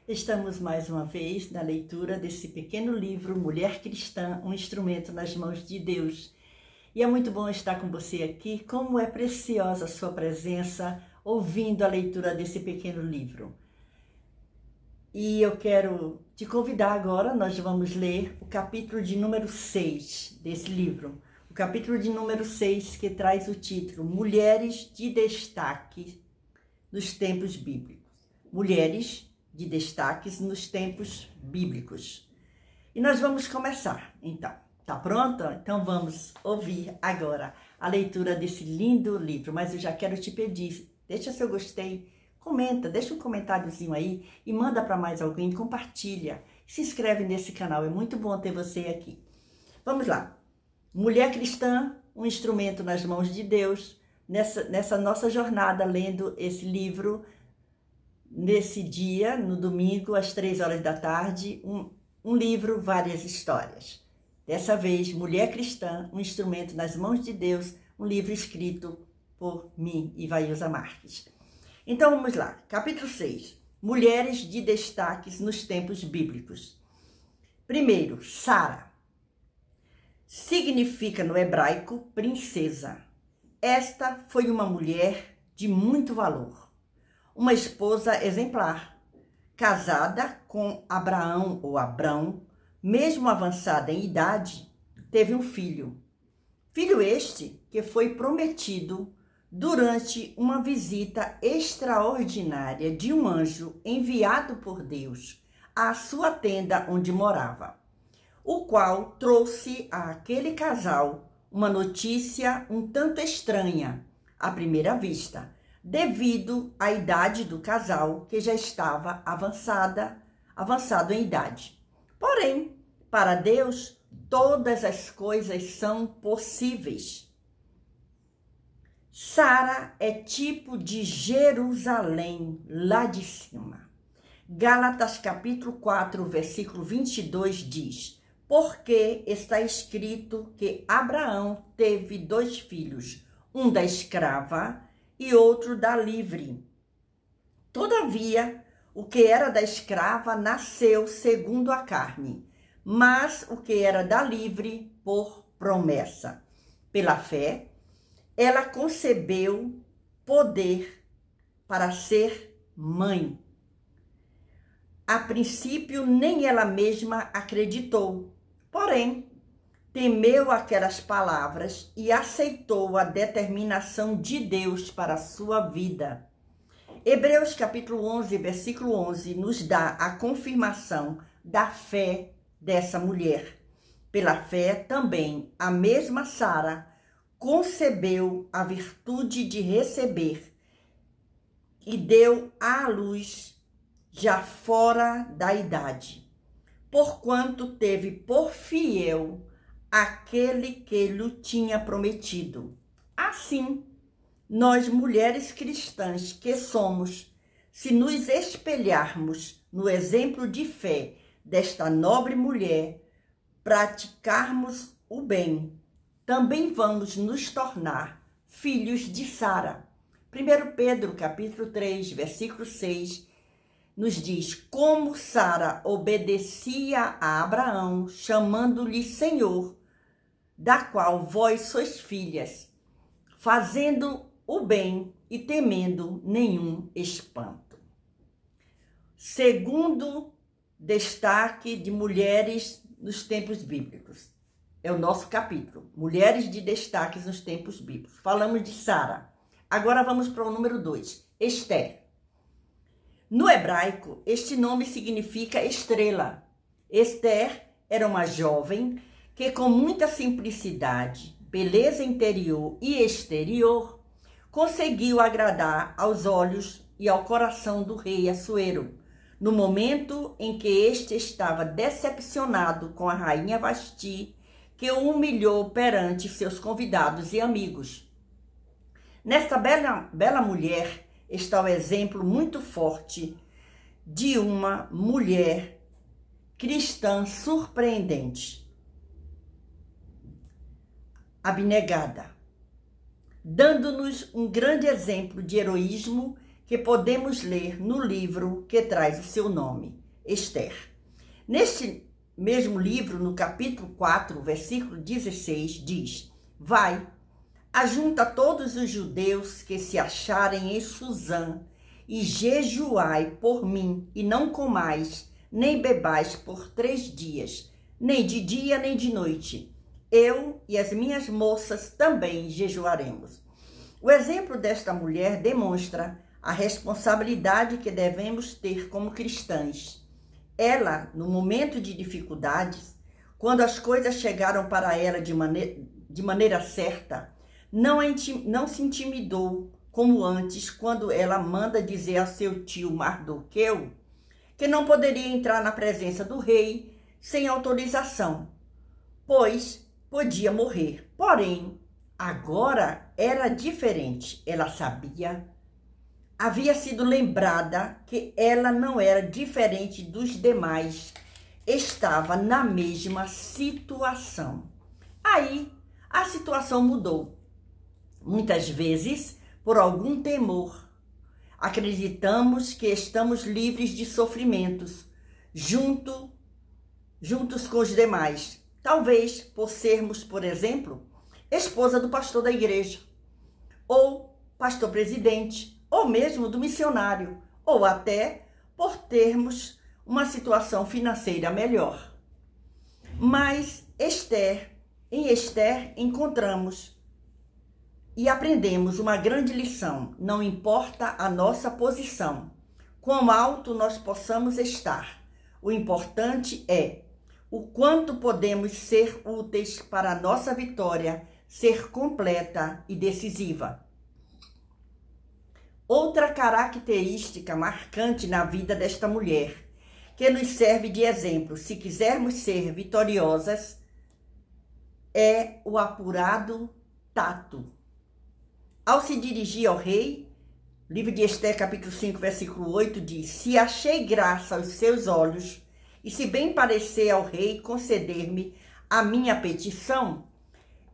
Estamos mais uma vez na leitura desse pequeno livro Mulher Cristã, um instrumento nas mãos de Deus. E é muito bom estar com você aqui, como é preciosa a sua presença ouvindo a leitura desse pequeno livro. E eu quero te convidar agora, nós vamos ler o capítulo de número 6 desse livro. O capítulo de número 6 que traz o título Mulheres de Destaque nos Tempos Bíblicos. Mulheres de destaques nos tempos bíblicos. E nós vamos começar, então. Tá pronta? Então vamos ouvir agora a leitura desse lindo livro. Mas eu já quero te pedir, deixa seu gostei, comenta, deixa um comentáriozinho aí e manda para mais alguém, compartilha. Se inscreve nesse canal, é muito bom ter você aqui. Vamos lá. Mulher cristã, um instrumento nas mãos de Deus, nessa nossa jornada lendo esse livro. Nesse dia, no domingo, às 3 horas da tarde, um livro, várias histórias. Dessa vez, Mulher Cristã, um instrumento nas mãos de Deus, um livro escrito por mim, Ivailza Marques. Então, vamos lá. Capítulo 6. Mulheres de destaques nos tempos bíblicos. Primeiro, Sara. Significa no hebraico princesa. Esta foi uma mulher de muito valor. Uma esposa exemplar, casada com Abraão ou Abrão, mesmo avançada em idade, teve um filho. Filho este que foi prometido durante uma visita extraordinária de um anjo enviado por Deus à sua tenda onde morava, o qual trouxe àquele casal uma notícia um tanto estranha à primeira vista, devido à idade do casal, que já estava avançado em idade. Porém, para Deus, todas as coisas são possíveis. Sara é tipo de Jerusalém, lá de cima. Gálatas capítulo 4, versículo 22 diz: porque está escrito que Abraão teve 2 filhos, um da escrava e outro da livre. Todavia, o que era da escrava nasceu segundo a carne, mas o que era da livre por promessa. Pela fé, ela concebeu poder para ser mãe. A princípio, nem ela mesma acreditou, porém, temeu aquelas palavras e aceitou a determinação de Deus para a sua vida. Hebreus capítulo 11, versículo 11, nos dá a confirmação da fé dessa mulher. Pela fé também, a mesma Sara concebeu a virtude de receber e deu à luz já fora da idade, porquanto teve por fiel aquele que lhe tinha prometido. Assim, nós mulheres cristãs que somos, se nos espelharmos no exemplo de fé desta nobre mulher, praticarmos o bem, também vamos nos tornar filhos de Sara. 1 Pedro capítulo 3, versículo 6, nos diz: como Sara obedecia a Abraão, chamando-lhe Senhor, da qual vós sois filhas, fazendo o bem e temendo nenhum espanto. Segundo destaque de mulheres nos tempos bíblicos. É o nosso capítulo, Mulheres de Destaques nos Tempos Bíblicos. Falamos de Sara. Agora vamos para o número 2, Esther. No hebraico, este nome significa estrela. Esther era uma jovem que, com muita simplicidade, beleza interior e exterior, conseguiu agradar aos olhos e ao coração do rei Assuero, no momento em que este estava decepcionado com a rainha Vasti, que o humilhou perante seus convidados e amigos. Nesta bela mulher está o exemplo muito forte de uma mulher cristã surpreendente, abnegada, dando-nos um grande exemplo de heroísmo que podemos ler no livro que traz o seu nome, Esther. Neste mesmo livro, no capítulo 4, versículo 16, diz: Vai, ajunta todos os judeus que se acharem em Suzã, e jejuai por mim, e não comais, nem bebais por 3 dias, nem de dia nem de noite. Eu e as minhas moças também jejuaremos. O exemplo desta mulher demonstra a responsabilidade que devemos ter como cristãs. Ela, no momento de dificuldades, quando as coisas chegaram para ela de maneira certa, não se intimidou como antes, quando ela manda dizer ao seu tio Mardoqueu que não poderia entrar na presença do rei sem autorização, pois podia morrer. Porém, agora era diferente. Ela sabia, havia sido lembrada que ela não era diferente dos demais, estava na mesma situação. Aí a situação mudou. Muitas vezes, por algum temor, acreditamos que estamos livres de sofrimentos, juntos com os demais. Talvez por sermos, por exemplo, esposa do pastor da igreja, ou pastor presidente, ou mesmo do missionário, ou até por termos uma situação financeira melhor. Mas em Esther encontramos e aprendemos uma grande lição. Não importa a nossa posição, quão alto nós possamos estar, o importante é o quanto podemos ser úteis para a nossa vitória ser completa e decisiva. Outra característica marcante na vida desta mulher, que nos serve de exemplo se quisermos ser vitoriosas, é o apurado tato. Ao se dirigir ao rei, livro de Esther, capítulo 5, versículo 8, diz: Se achei graça aos seus olhos, e se bem parecer ao rei conceder-me a minha petição,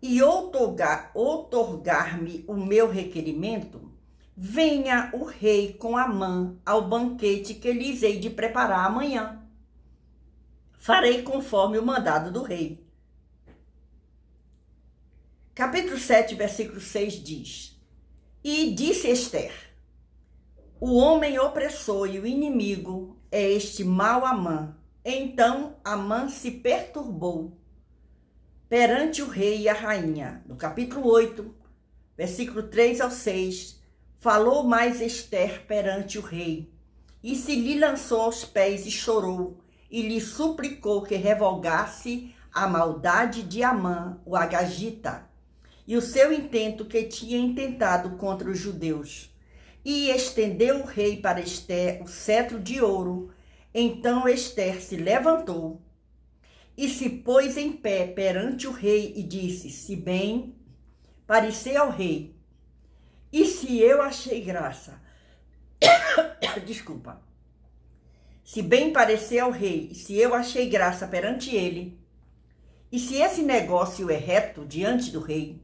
e outorgar-me o meu requerimento, venha o rei com Amã ao banquete que lhes hei de preparar amanhã. Farei conforme o mandado do rei. Capítulo 7, versículo 6 diz: E disse Esther: O homem opressor e o inimigo é este mau Amã. Então Amã se perturbou perante o rei e a rainha. No capítulo 8, versículo 3 ao 6, falou mais Esther perante o rei, e se lhe lançou aos pés e chorou, e lhe suplicou que revogasse a maldade de Amã, o agagita, e o seu intento que tinha intentado contra os judeus. E estendeu o rei para Esther o cetro de ouro. Então Esther se levantou e se pôs em pé perante o rei e disse: Se bem parecer ao rei, e se eu achei graça, desculpa, se bem parecer ao rei, e se eu achei graça perante ele, e se esse negócio é reto diante do rei,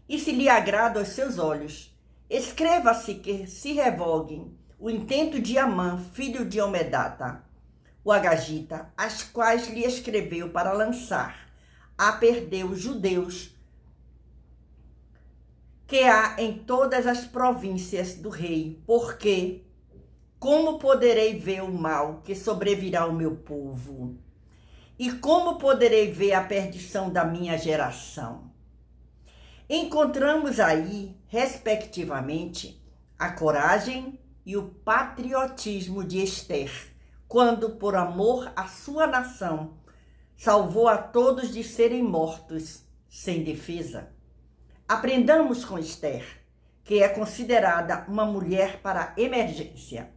e se lhe agrada aos seus olhos, escreva-se que se revoguem o intento de Amã, filho de Omedata, o agagita, as quais lhe escreveu para lançar a perder os judeus que há em todas as províncias do rei, porque como poderei ver o mal que sobrevirá ao meu povo? E como poderei ver a perdição da minha geração? Encontramos aí, respectivamente, a coragem e o patriotismo de Esther, quando, por amor à sua nação, salvou a todos de serem mortos sem defesa. Aprendamos com Esther, que é considerada uma mulher para emergência.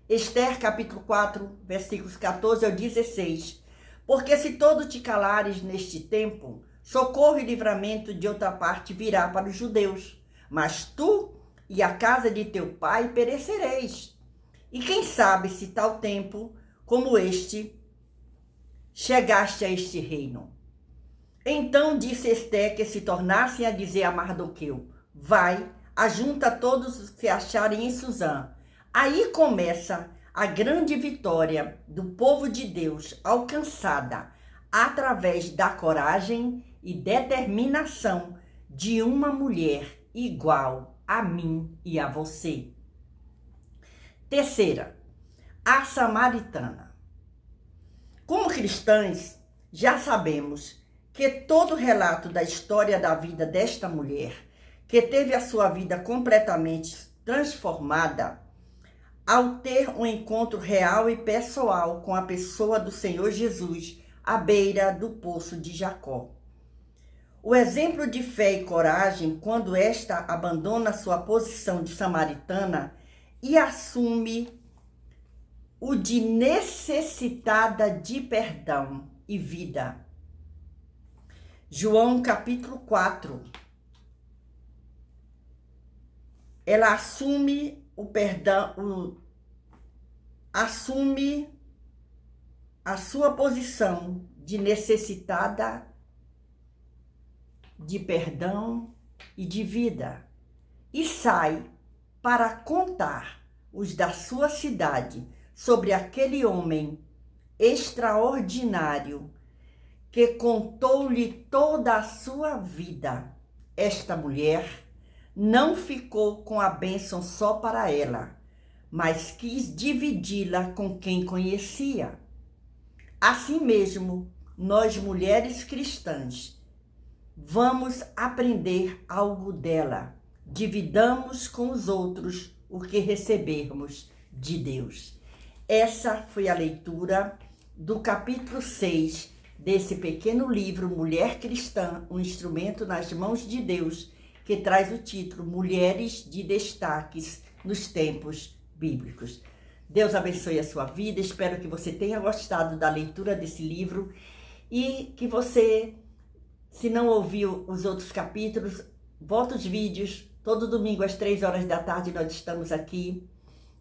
Esther, capítulo 4, versículos 14 ao 16. Porque se todo te calares neste tempo, socorro e livramento de outra parte virá para os judeus, mas tu e a casa de teu pai perecereis. E quem sabe se tal tempo como este chegaste a este reino. Então disse Esther que se tornassem a dizer a Mardoqueu: Vai, ajunta todos os que se acharem em Suzã. Aí começa a grande vitória do povo de Deus, alcançada através da coragem e determinação de uma mulher igual a mim e a você. Terceira, a samaritana. Como cristãs, já sabemos que todo relato da história da vida desta mulher, que teve a sua vida completamente transformada, ao ter um encontro real e pessoal com a pessoa do Senhor Jesus à beira do poço de Jacó. O exemplo de fé e coragem, quando esta abandona sua posição de samaritana e assume o de necessitada de perdão e vida. João capítulo 4. Ela assume o perdão, assume a sua posição de necessitada de perdão e de vida e sai para contar os da sua cidade sobre aquele homem extraordinário que contou-lhe toda a sua vida. Esta mulher não ficou com a bênção só para ela, mas quis dividi-la com quem conhecia. Assim mesmo, nós mulheres cristãs vamos aprender algo dela. Dividamos com os outros o que recebermos de Deus. Essa foi a leitura do capítulo 6 desse pequeno livro Mulher Cristã, um instrumento nas mãos de Deus, que traz o título Mulheres de Destaques nos Tempos Bíblicos. Deus abençoe a sua vida, espero que você tenha gostado da leitura desse livro e que você, se não ouviu os outros capítulos, volta os vídeos, todo domingo às 3 horas da tarde nós estamos aqui,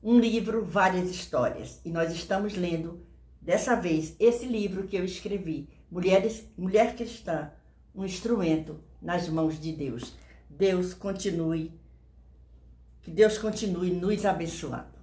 um livro, várias histórias, e nós estamos lendo, dessa vez, esse livro que eu escrevi, Mulher Cristã, um instrumento nas mãos de Deus. Que Deus continue nos abençoando.